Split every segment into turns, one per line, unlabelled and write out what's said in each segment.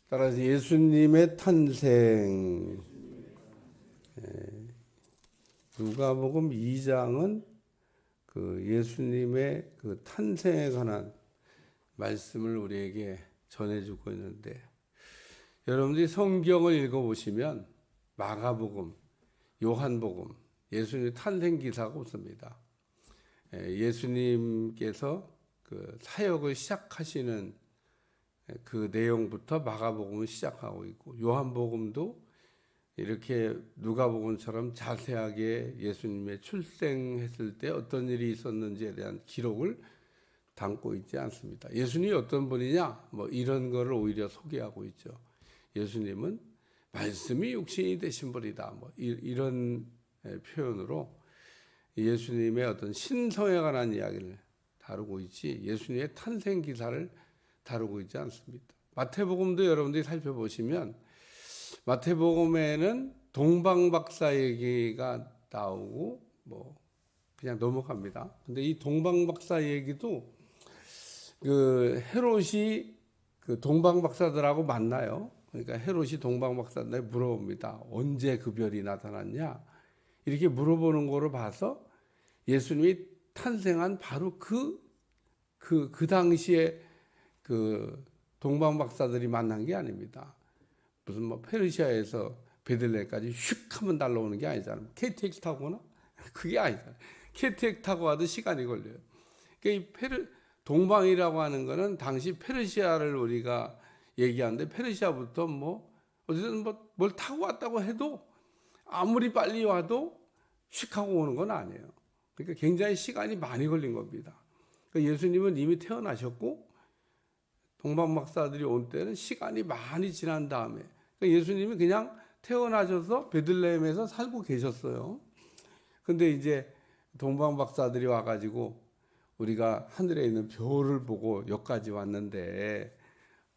따라서 예수님의 탄생. 누가복음 2장은 그 예수님의 그 탄생에 관한 말씀을 우리에게 전해주고 있는데, 여러분들이 성경을 읽어보시면 마가복음, 요한복음, 예수님의 탄생 기사가 없습니다. 예수님께서 그 사역을 시작하시는 그 내용부터 마가복음을 시작하고 있고, 요한복음도 이렇게 누가복음처럼 자세하게 예수님의 출생했을 때 어떤 일이 있었는지에 대한 기록을 담고 있지 않습니다. 예수님이 어떤 분이냐? 뭐 이런 거를 오히려 소개하고 있죠. 예수님은 말씀이 육신이 되신 분이다. 뭐 이런 표현으로 예수님의 어떤 신성에 관한 이야기를 다루고 있지, 예수님의 탄생 기사를 다루고 있지 않습니다. 마태복음도 여러분들이 살펴보시면 마태복음에는 동방박사 얘기가 나오고 뭐 그냥 넘어갑니다. 근데 이 동방박사 얘기도 그 헤롯이 그 동방박사들하고 만나요. 그러니까 헤롯이 동방박사들한테 물어봅니다. 언제 그 별이 나타났냐? 이렇게 물어보는 거를 봐서 예수님이 탄생한 바로 그 당시에 그 동방박사들이 만난 게 아닙니다. 무슨 뭐 페르시아에서 베들레헴까지 휙 하면 날라오는 게 아니잖아요. KTX 타고나? 그게 아니잖아요. KTX 타고 와도 시간이 걸려요. 그러니까 이 동방이라고 하는 거는 당시 페르시아를 우리가 얘기하는데, 페르시아부터 뭐 어쨌든 뭐 뭘 타고 왔다고 해도 아무리 빨리 와도 휙 하고 오는 건 아니에요. 그러니까 굉장히 시간이 많이 걸린 겁니다. 그러니까 예수님은 이미 태어나셨고 동방박사들이 온 때는 시간이 많이 지난 다음에, 그러니까 예수님이 그냥 태어나셔서 베들레헴에서 살고 계셨어요. 근데 이제 동방박사들이 와가지고 우리가 하늘에 있는 별을 보고 여기까지 왔는데,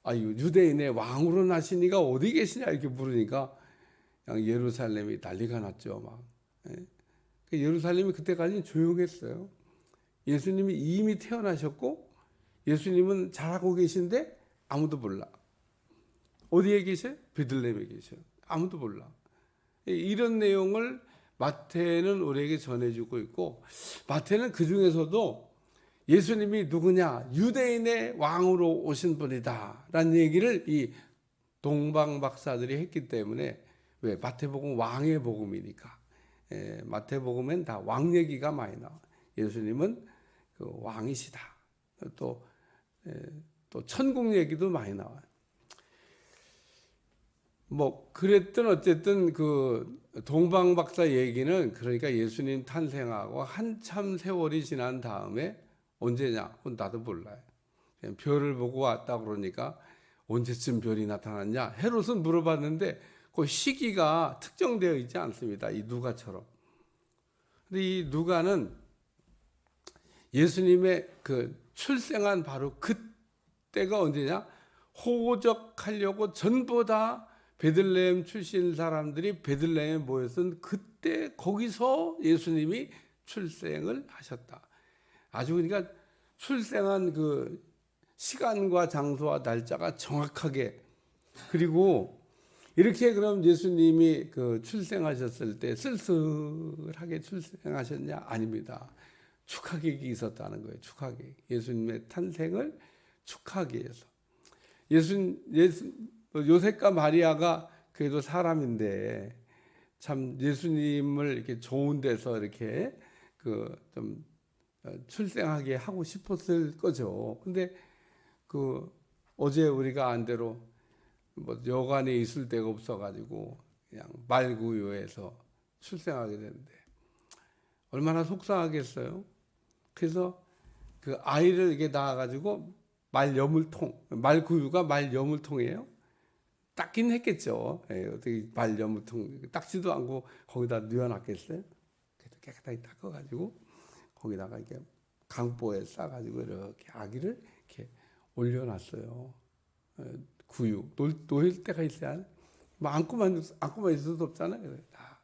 유대인의 왕으로 나시니가 어디 계시냐 이렇게 물으니까 그냥 예루살렘이 난리가 났죠. 막. 예루살렘이 그때까지는 조용했어요. 예수님이 이미 태어나셨고 예수님은 잘하고 계신데 아무도 몰라. 어디에 계셔요? 베들레헴에 계셔요. 아무도 몰라. 이런 내용을 마태는 우리에게 전해주고 있고, 마태는 그 중에서도 예수님이 누구냐? 유대인의 왕으로 오신 분이다 라는 얘기를 이 동방박사들이 했기 때문에, 왜? 마태복음 왕의 복음이니까. 마태복음엔 다 왕 얘기가 많이 나와. 예수님은 그 왕이시다. 또 천국 얘기도 많이 나와요. 뭐 그랬든 어쨌든 그 동방박사 얘기는, 그러니까 예수님 탄생하고 한참 세월이 지난 다음에, 언제냐? 그건 나도 몰라요. 그냥 별을 보고 왔다 그러니까 언제쯤 별이 나타났냐? 헤롯은 물어봤는데 그 시기가 특정되어 있지 않습니다. 이 누가처럼. 근데 이 누가는 예수님의 그 출생한 바로 그때가 언제냐? 호적하려고 전부 다 베들레헴 출신 사람들이 베들레헴에 모였던 그때, 거기서 예수님이 출생을 하셨다. 아주 그러니까 출생한 그 시간과 장소와 날짜가 정확하게, 그리고 이렇게 그럼 예수님이 그 출생하셨을 때 쓸쓸하게 출생하셨냐? 아닙니다. 축하객이 있었다는 거예요. 축하객. 예수님의 탄생을 축하하기 위해서. 요셉과 마리아가 그래도 사람인데 참 예수님을 이렇게 좋은 데서 이렇게 그 좀 출생하게 하고 싶었을 거죠. 근데 그 어제 우리가 안 대로 뭐 여관에 있을 데가 없어가지고 그냥 말구유에서 출생하게 되는데 얼마나 속상하겠어요. 그래서 그 아이를 이게 낳아가지고 말구유가 말여물통이에요. 닦긴 했겠죠. 어떻게 말여물통 닦지도 않고 거기다 뉘어놨겠어요. 그래도 깨끗하게 닦아가지고 거기다가 이렇게 강보에 싸가지고 이렇게 아기를 이렇게 올려놨어요. 구유 놓일 때가 있어야, 뭐 안고만 있을 수도 없잖아요. 다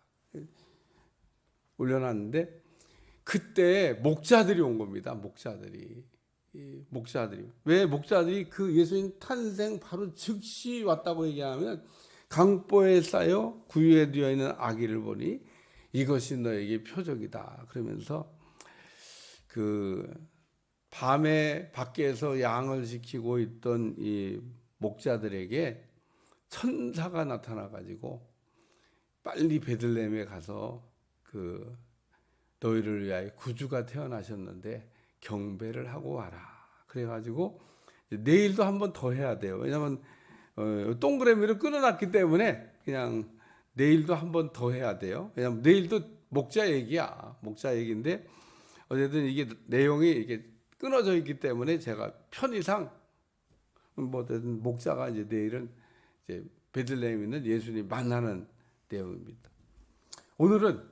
올려놨는데 그때 목자들이 온 겁니다. 목자들이 이 목자들이. 왜 목자들이 그 예수님 탄생 바로 즉시 왔다고 얘기하면 강보에 쌓여 구유에 되어 있는 아기를 보니 이것이 너에게 표적이다. 그러면서 그 밤에 밖에서 양을 지키고 있던 이 목자들에게 천사가 나타나 가지고 빨리 베들레헴에 가서 그 너희를 위하여 구주가 태어나셨는데 경배를 하고 와라. 그래가지고 내일도 한 번 더 해야 돼요. 왜냐하면 동그라미를 끊어놨기 때문에 그냥 내일도 한 번 더 해야 돼요. 왜냐하면 내일도 목자 얘기야. 목자 얘기인데 어쨌든 이게 내용이 이게 끊어져 있기 때문에 제가 편의상 뭐든 목자가 이제 내일은 이제 베들레헴에 있는 예수님 만나는 내용입니다. 오늘은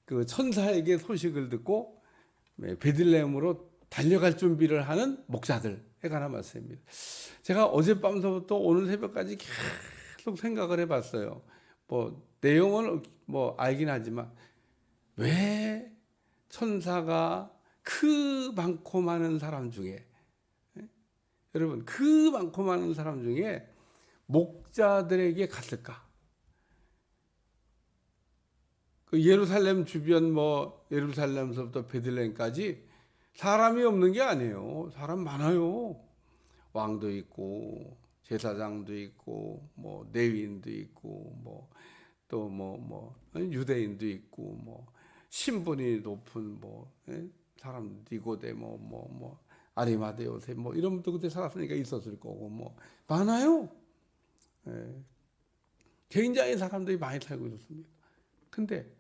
그 천사에게 소식을 듣고 베들레헴으로 달려갈 준비를 하는 목자들에 관한 말씀입니다. 제가 어젯밤서부터 오늘 새벽까지 계속 생각을 해봤어요. 뭐 내용은 뭐 알긴 하지만 왜 천사가 그 많고 많은 사람 중에 여러분 그 많고 많은 사람 중에 목자들에게 갔을까? 그 예루살렘 주변 뭐 예루살렘서부터 베들레헴까지 사람이 없는 게 아니에요. 사람 많아요. 왕도 있고 제사장도 있고 뭐 레위인도 있고 뭐 또 뭐 유대인도 있고 뭐 신분이 높은 뭐 사람 니고데모 뭐 아리마대 요셉 뭐 이런 분도 그때 살았으니까 있었을 거고 뭐 많아요. 굉장히 사람들이 많이 살고 있었습니다. 근데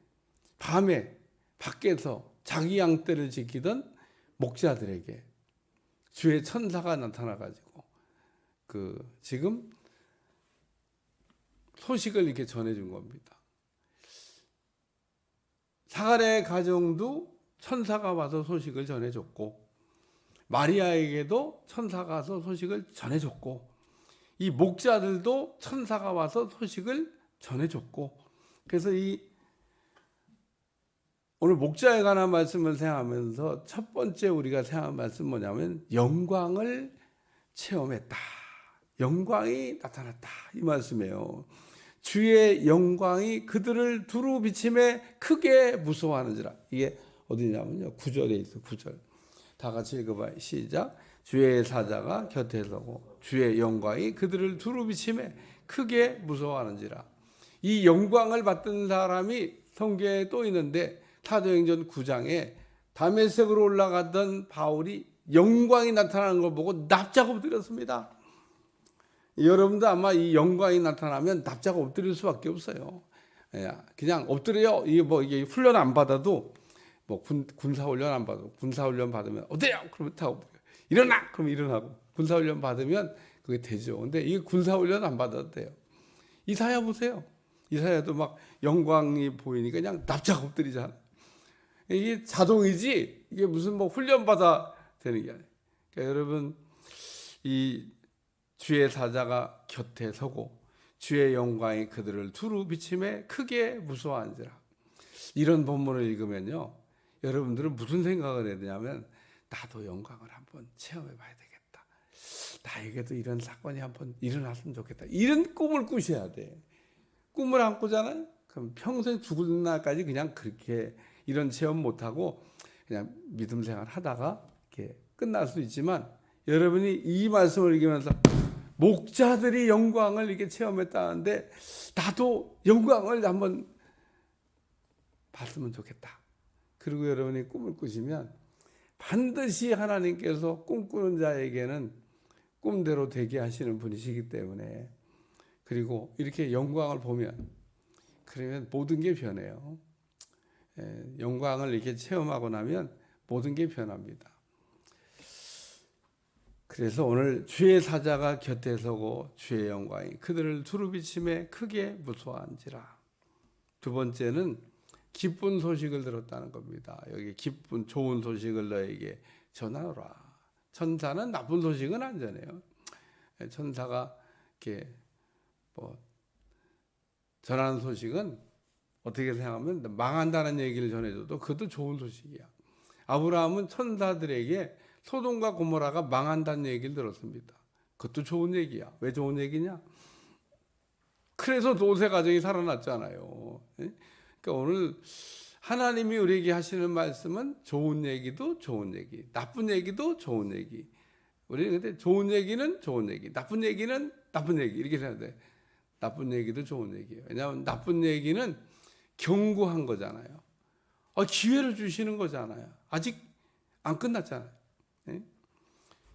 밤에 밖에서 자기 양떼를 지키던 목자들에게 주의 천사가 나타나 가지고 그 지금 소식을 이렇게 전해준 겁니다. 사가랴의 가정도 천사가 와서 소식을 전해줬고 마리아에게도 천사가 와서 소식을 전해줬고 이 목자들도 천사가 와서 소식을 전해줬고 그래서 이 오늘 목자에 관한 말씀을 생각하면서 첫 번째 우리가 생각한 말씀 뭐냐면 영광을 체험했다. 영광이 나타났다. 이 말씀이에요. 주의 영광이 그들을 두루 비침에 크게 무서워하는지라. 이게 어디냐면요. 9절에 있어. 9절. 다 같이 읽어봐요. 시작. 주의 사자가 곁에 서고 주의 영광이 그들을 두루 비침에 크게 무서워하는지라. 이 영광을 받던 사람이 성경에 또 있는데 사도행전 9장에 다메섹으로 올라가던 바울이 영광이 나타나는 걸 보고 납작 엎드렸습니다. 여러분도 아마 이 영광이 나타나면 납작 엎드릴 수밖에 없어요. 그냥 엎드려요. 이게 훈련 안 받아도 뭐 군사 훈련 안 받아도 군사 훈련 받으면 어때요? 그러면 다 일어나. 그럼 일어나고 군사 훈련 받으면 그게 되죠. 근데 이게 군사 훈련 안 받아도 돼요. 이사야 보세요. 이사야도 막 영광이 보이니까 그냥 납작 엎드리잖아요. 이게 자동이지 이게 무슨 뭐 훈련 받아 되는 게 아니에요. 그러니까 여러분 이 주의 사자가 곁에 서고 주의 영광이 그들을 두루 비침에 크게 무서워한지라. 이런 본문을 읽으면요. 여러분들은 무슨 생각을 해야 되냐면 나도 영광을 한번 체험해 봐야 되겠다. 나에게도 이런 사건이 한번 일어났으면 좋겠다. 이런 꿈을 꾸셔야 돼. 꿈을 안 꾸잖아요. 그럼 평생 죽을 날까지 그냥 그렇게 이런 체험 못하고 그냥 믿음 생활 하다가 이렇게 끝날 수 있지만 여러분이 이 말씀을 읽으면서 목자들이 영광을 이렇게 체험했다는데 나도 영광을 한번 봤으면 좋겠다. 그리고 여러분이 꿈을 꾸시면 반드시 하나님께서 꿈꾸는 자에게는 꿈대로 되게 하시는 분이시기 때문에 그리고 이렇게 영광을 보면 그러면 모든 게 변해요. 영광을 이렇게 체험하고 나면 모든 게 변합니다. 그래서 오늘 주의 사자가 곁에 서고 주의 영광이 그들을 두루 비침에 크게 무서워한지라. 두 번째는 기쁜 소식을 들었다는 겁니다. 여기 기쁜 좋은 소식을 너에게 전하노라. 천사는 나쁜 소식은 안 전해요. 천사가 이렇게 뭐 전하는 소식은 어떻게 생각하면 망한다는 얘기를 전해줘도 그것도 좋은 소식이야. 아브라함은 천사들에게 소돔과 고모라가 망한다는 얘기를 들었습니다. 그것도 좋은 얘기야. 왜 좋은 얘기냐? 그래서 노세 가정이 살아났잖아요. 그러니까 오늘 하나님이 우리에게 하시는 말씀은 좋은 얘기도 좋은 얘기, 나쁜 얘기도 좋은 얘기. 우리는 근데 좋은 얘기는 좋은 얘기, 나쁜 얘기는 나쁜 얘기 이렇게 생각해. 나쁜 얘기도 좋은 얘기예요. 왜냐하면 나쁜 얘기는 경고한 거잖아요. 기회를 주시는 거잖아요. 아직 안 끝났잖아요.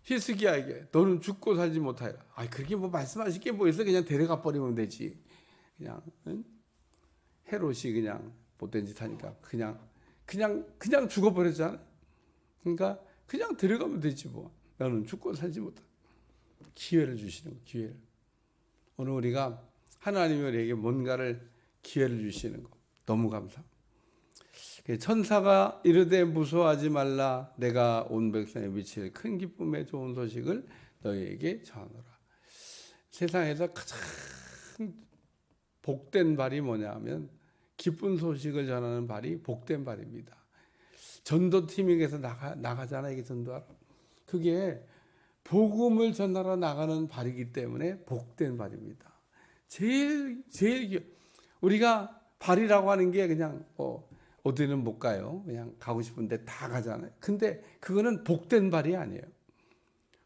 히스기야에게 너는 죽고 살지 못하리라. 그렇게 뭐 말씀하실 게 뭐 있어? 그냥 데려가 버리면 되지. 그냥 헤롯이 그냥 못된 짓 하니까 그냥 죽어버렸잖아. 그러니까 그냥 데려가면 되지 뭐. 너는 죽고 살지 못하. 기회를 주시는 거, 기회를. 오늘 우리가 하나님이 우리에게 뭔가를 기회를 주시는 거 너무 감사합니다. 천사가 이르되 무서워하지 말라. 내가 온 백성에 미칠 큰 기쁨의 좋은 소식을 너희에게 전하노라. 세상에서 가장 복된 발이 뭐냐 하면 기쁜 소식을 전하는 발이 복된 발입니다. 전도팀에게서 나가잖아. 이게 전도하러. 그게 복음을 전하러 나가는 발이기 때문에 복된 발입니다. 제일 우리가 발이라고 하는 게 그냥 어디는 못 가요. 그냥 가고 싶은데 다 가잖아요. 근데 그거는 복된 발이 아니에요.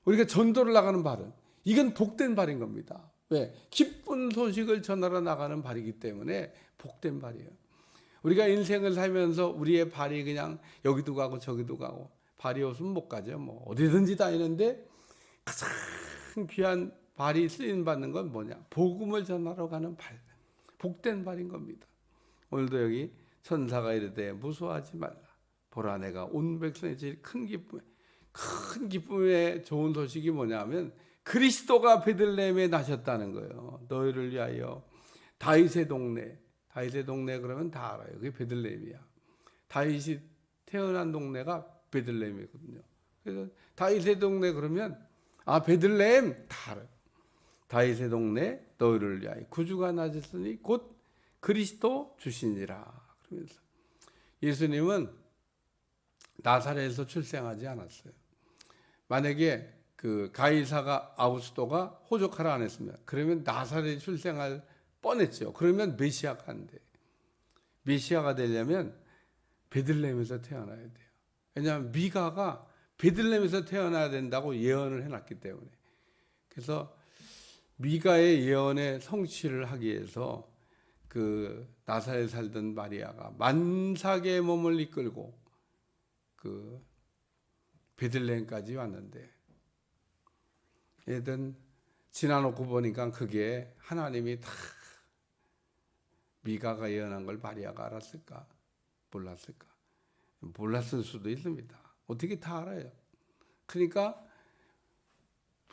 우리가 전도를 나가는 발은 이건 복된 발인 겁니다. 왜? 기쁜 소식을 전하러 나가는 발이기 때문에 복된 발이에요. 우리가 인생을 살면서 우리의 발이 그냥 여기도 가고 저기도 가고 발이 없으면 못 가죠. 뭐 어디든지 다니는데 가장 귀한 발이 쓰임 받는 건 뭐냐? 복음을 전하러 가는 발. 복된 발인 겁니다. 오늘도 여기 천사가 이르되 무서워하지 말라. 보라 내가 온 백성의 제일 큰 기쁨의 좋은 소식이 뭐냐면 그리스도가 베들레헴에 나셨다는 거예요. 너희를 위하여 다윗의 동네 그러면 다 알아요. 그게 베들레헴이야. 다윗이 태어난 동네가 베들레헴이거든요. 그래서 다윗의 동네 그러면 베들레헴 다 알아요. 다윗의 동네 너희를 위하여 구주가 나셨으니 곧 그리스도 주시니라. 그러면서 예수님은 나사렛에서 출생하지 않았어요. 만약에 그 가이사가 아우구스도가 호적하라 안 했으면 그러면 나사렛에 출생할 뻔했죠. 그러면 메시아가 안 돼. 메시아가 되려면 베들레헴에서 태어나야 돼요. 왜냐하면 미가가 베들레헴에서 태어나야 된다고 예언을 해놨기 때문에. 그래서 미가의 예언의 성취를 하기 위해서 그 나사렛에 살던 마리아가 만삭의 몸을 이끌고 그 베들레헴까지 왔는데 얘든 지나놓고 보니까 그게 하나님이 다 미가가 예언한 걸 마리아가 알았을까? 몰랐을까? 몰랐을 수도 있습니다. 어떻게 다 알아요? 그러니까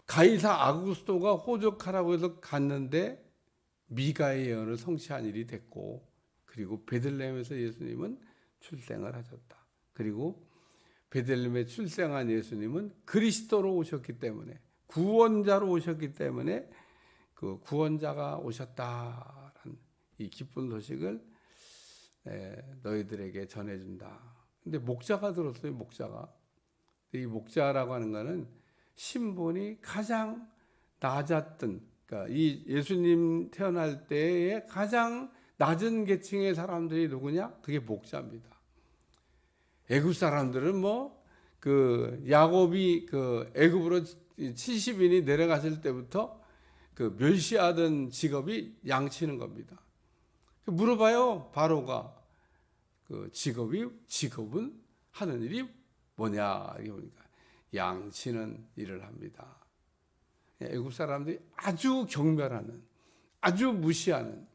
가이사 아구스토가 호적하라고 해서 갔는데 미가의 예언을 성취한 일이 됐고, 그리고 베들레헴에서 예수님은 출생을 하셨다. 그리고 베들레헴에 출생한 예수님은 그리스도로 오셨기 때문에, 구원자로 오셨기 때문에 그 구원자가 오셨다라는 이 기쁜 소식을 너희들에게 전해준다. 근데 목자가 들었어요. 목자가. 이 목자라고 하는 거는 신분이 가장 낮았던, 그러니까 이 예수님 태어날 때에 가장 낮은 계층의 사람들이 누구냐? 그게 목자입니다. 애굽 사람들은 그 야곱이 그 애굽으로 70인이 내려갔을 때부터 그 멸시하던 직업이 양치는 겁니다. 물어봐요. 바로가 그 직업은 하는 일이 뭐냐? 이렇게 보니까 양치는 일을 합니다. 애굽 사람들이 아주 경멸하는, 아주 무시하는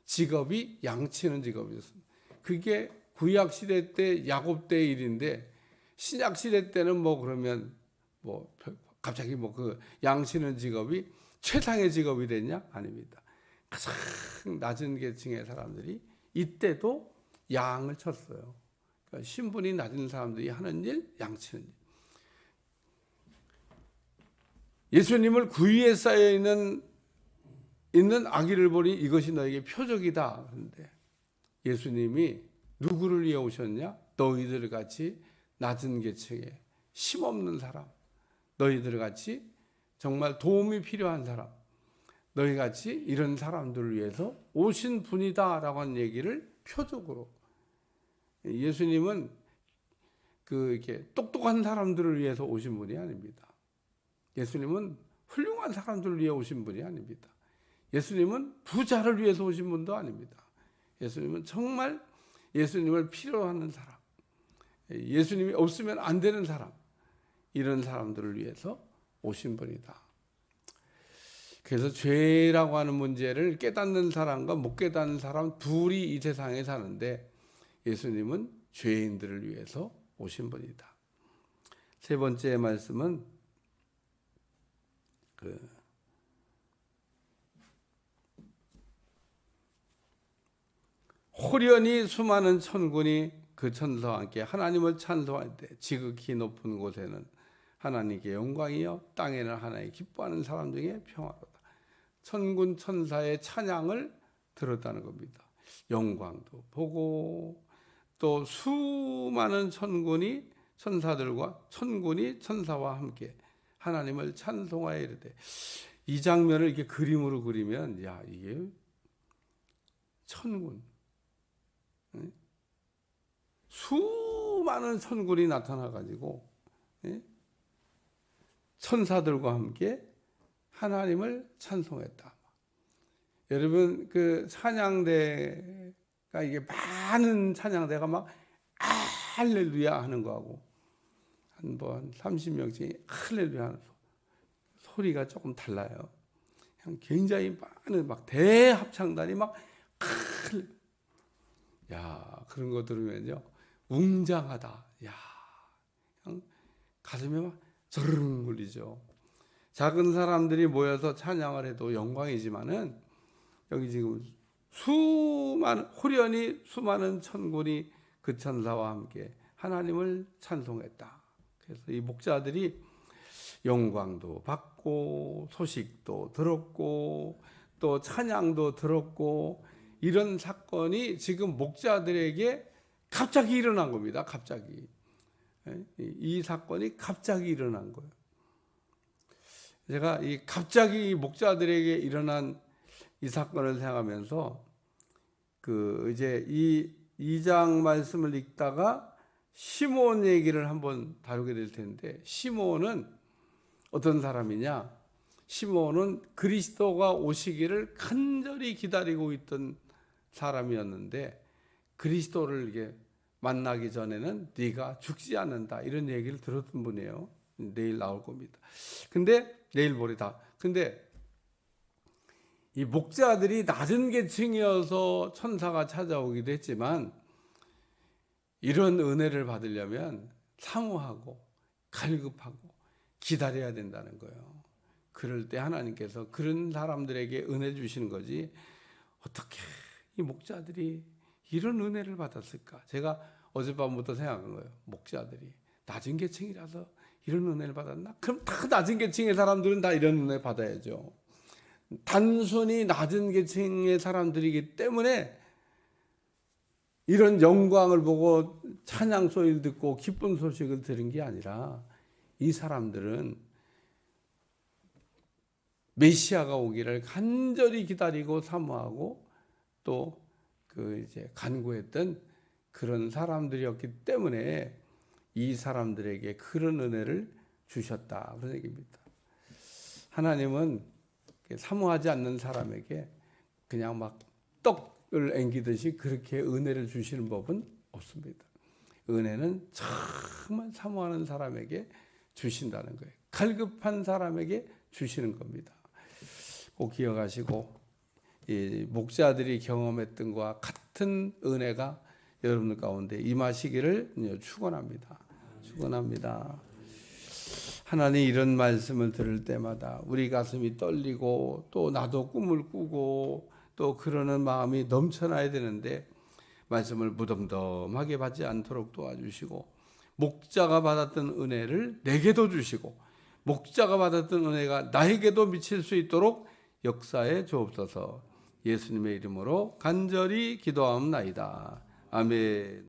직업이 양치는 직업이었습니다. 그게 구약 시대 때 야곱 때의 일인데 신약 시대 때는 그러면 갑자기 그 양치는 직업이 최상의 직업이 됐냐? 아닙니다. 가장 낮은 계층의 사람들이 이때도 양을 쳤어요. 그러니까 신분이 낮은 사람들이 하는 일, 양치는 일. 예수님을 구유에 쌓여 있는 아기를 보니 이것이 너에게 표적이다. 그런데 예수님이 누구를 위해 오셨냐? 너희들 같이 낮은 계층의 힘없는 사람, 너희들 같이 정말 도움이 필요한 사람, 너희 같이 이런 사람들을 위해서 오신 분이다라고 하는 얘기를 표적으로, 예수님은 이렇게 똑똑한 사람들을 위해서 오신 분이 아닙니다. 예수님은 훌륭한 사람들을 위해 오신 분이 아닙니다. 예수님은 부자를 위해서 오신 분도 아닙니다. 예수님은 정말 예수님을 필요로 하는 사람, 예수님이 없으면 안 되는 사람, 이런 사람들을 위해서 오신 분이다. 그래서 죄라고 하는 문제를 깨닫는 사람과 못 깨닫는 사람 둘이 이 세상에 사는데, 예수님은 죄인들을 위해서 오신 분이다. 세 번째 말씀은 호련히 수많은 천군이 그 천사와 함께 하나님을 찬송할 때 지극히 높은 곳에는 하나님께 영광이요 땅에는 하나님 기뻐하는 사람 중에 평화로다. 천군 천사의 찬양을 들었다는 겁니다. 영광도 보고 또 수많은 천군이 천사들과 천군이 천사와 함께 하나님을 찬송하여 이르되, 이 장면을 이렇게 그림으로 그리면 야, 이게 천군, 수많은 천군이 나타나 가지고 천사들과 함께 하나님을 찬송했다. 여러분, 그 찬양대가 이게 많은 찬양대가 막 할렐루야 하는 거하고 한 번 30명씩 할렐루야 하는 소리가 조금 달라요. 굉장히 많은 막 대합창단이 막 야, 그런 거 들으면요 웅장하다. 야, 그냥 가슴에 막 저르릉 울리죠. 작은 사람들이 모여서 찬양을 해도 영광이지만은 여기 지금 호련히 수많은 천군이 그 천사와 함께 하나님을 찬송했다. 그래서 이 목자들이 영광도 받고 소식도 들었고 또 찬양도 들었고, 이런 사건이 지금 목자들에게 갑자기 일어난 겁니다. 갑자기. 이 사건이 갑자기 일어난 거예요. 제가 이 갑자기 목자들에게 일어난 이 사건을 생각하면서 이제 이 2장 말씀을 읽다가 시므온 얘기를 한번 다루게 될 텐데, 시므온은 어떤 사람이냐? 시므온은 그리스도가 오시기를 간절히 기다리고 있던 사람이었는데, 그리스도를 이렇게 만나기 전에는 네가 죽지 않는다 이런 얘기를 들었던 분이에요. 내일 나올 겁니다. 근데 내일 모레다. 근데 이 목자들이 낮은 계층이어서 천사가 찾아오기도 했지만, 이런 은혜를 받으려면 사모하고 갈급하고 기다려야 된다는 거예요. 그럴 때 하나님께서 그런 사람들에게 은혜 주시는 거지, 어떻게 이 목자들이 이런 은혜를 받았을까? 제가 어젯밤부터 생각한 거예요. 목자들이 낮은 계층이라서 이런 은혜를 받았나? 그럼 다 낮은 계층의 사람들은 다 이런 은혜 받아야죠. 단순히 낮은 계층의 사람들이기 때문에 이런 영광을 보고 찬양 소리를 듣고 기쁜 소식을 들은 게 아니라, 이 사람들은 메시아가 오기를 간절히 기다리고 사모하고 또 이제 간구했던 그런 사람들이었기 때문에 이 사람들에게 그런 은혜를 주셨다, 그런 얘기입니다. 하나님은 사모하지 않는 사람에게 그냥 막 떡을 앵기듯이 그렇게 은혜를 주시는 법은 없습니다. 은혜는 정말 사모하는 사람에게 주신다는 거예요. 갈급한 사람에게 주시는 겁니다. 꼭 기억하시고, 이 목자들이 경험했던 것과 같은 은혜가 여러분들 가운데 임하시기를 축원합니다. 축원합니다. 하나님, 이런 말씀을 들을 때마다 우리 가슴이 떨리고 또 나도 꿈을 꾸고 또 그러는 마음이 넘쳐나야 되는데, 말씀을 무덤덤하게 받지 않도록 도와주시고, 목자가 받았던 은혜를 내게도 주시고 목자가 받았던 은혜가 나에게도 미칠 수 있도록 역사에 주옵소서. 예수님의 이름으로 간절히 기도하옵나이다. 아멘.